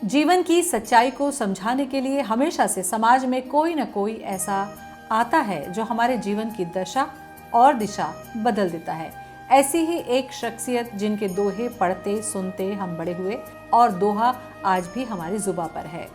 जीवन की सच्चाई को समझाने के लिए हमेशा से समाज में कोई न कोई ऐसा आता है जो हमारे जीवन की दशा और दिशा बदल देता है। ऐसी ही एक शख्सियत जिनके दोहे पढ़ते सुनते हम बड़े हुए और दोहा आज भी हमारी जुबां पर है।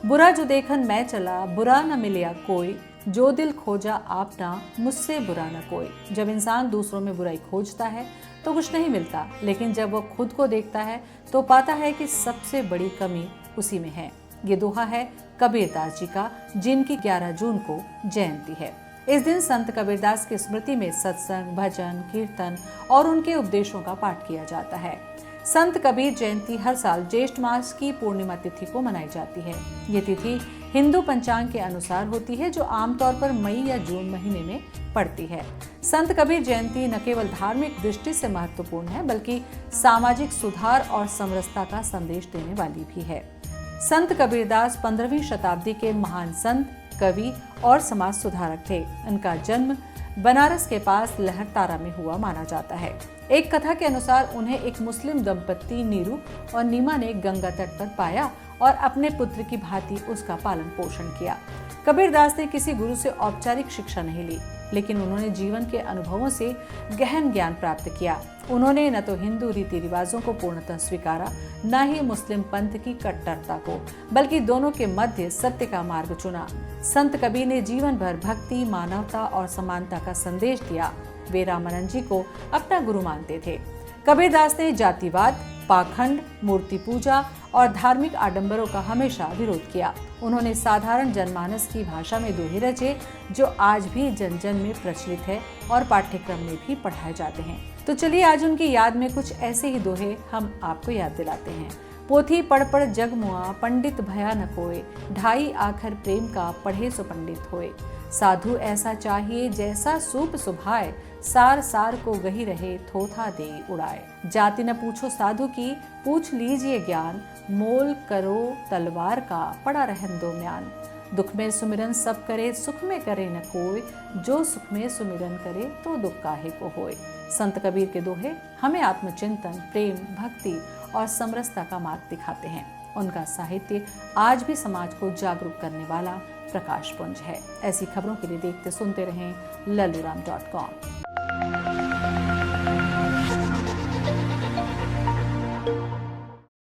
बुरा जो देखन मैं चला, बुरा न मिलिया कोई, जो दिल खोजा आपना, मुझसे बुरा न कोई। जब इंसान दूसरों में बुराई खोजता है तो कुछ नहीं मिलता, लेकिन जब वो खुद को देखता है तो पाता है कि सबसे बड़ी कमी उसी में है। ये दोहा है कबीरदास जी का, जिनकी 11 जून को जयंती है। इस दिन संत कबीरदास की स्मृति में सत्संग, भजन, कीर्तन और उनके उपदेशों का पाठ किया जाता है। संत कबीर जयंती हर साल ज्येष्ठ मास की पूर्णिमा तिथि को मनाई जाती है। ये तिथि हिंदू पंचांग के अनुसार होती है, जो आमतौर पर मई या जून महीने में पड़ती है। संत कबीर जयंती न केवल धार्मिक दृष्टि से महत्वपूर्ण है, बल्कि सामाजिक सुधार और समरसता का संदेश देने वाली भी है। संत कबीरदास 15वीं शताब्दी के महान संत, कवि और समाज सुधारक थे। उनका जन्म बनारस के पास लहरतारा में हुआ माना जाता है। एक कथा के अनुसार उन्हें एक मुस्लिम दंपत्ति नीरू और नीमा ने गंगा तट पर पाया और अपने पुत्र की भांति उसका पालन पोषण किया। कबीरदास ने किसी गुरु से औपचारिक शिक्षा नहीं ली, लेकिन उन्होंने जीवन के अनुभवों से गहन ज्ञान प्राप्त किया। उन्होंने न तो हिंदू रीति रिवाजों को पूर्णतः स्वीकारा, न ही मुस्लिम पंथ की कट्टरता को, बल्कि दोनों के मध्य सत्य का मार्ग चुना। संत कबीर ने जीवन भर भक्ति, मानवता और समानता का संदेश दिया। वे रामानंद जी को अपना गुरु मानते थे। कबीरदास ने जातिवाद, पाखंड, मूर्ति पूजा और धार्मिक आडंबरों का हमेशा विरोध किया। उन्होंने साधारण जनमानस की भाषा में दोहे रचे, जो आज भी जन जन में प्रचलित है और पाठ्यक्रम में भी पढ़ाए जाते हैं। तो चलिए आज उनकी याद में कुछ ऐसे ही दोहे हम आपको याद दिलाते हैं। पोथी पढ़ पढ़ जग मुआ, पंडित भया न कोय, ढाई आखर प्रेम का, पढ़े सो पंडित होए। साधु ऐसा चाहिए जैसा सूप सुभाए, सार सार को गही रहे, थोथा दे उड़ाए। जाति न पूछो साधु की, पूछ लीजिए ज्ञान, मोल करो तलवार का, पड़ा रहन दो म्यान। दुख में सुमिरन सब करे, सुख में करे न कोय, जो सुख में सुमिरन करे तो दुख काहे को होय। संत कबीर के दोहे हमें आत्मचिंतन, प्रेम, भक्ति और समरसता का मार्ग दिखाते हैं। उनका साहित्य आज भी समाज को जागरूक करने वाला प्रकाशपुंज है। ऐसी खबरों के लिए देखते सुनते रहें लल्लूराम.com।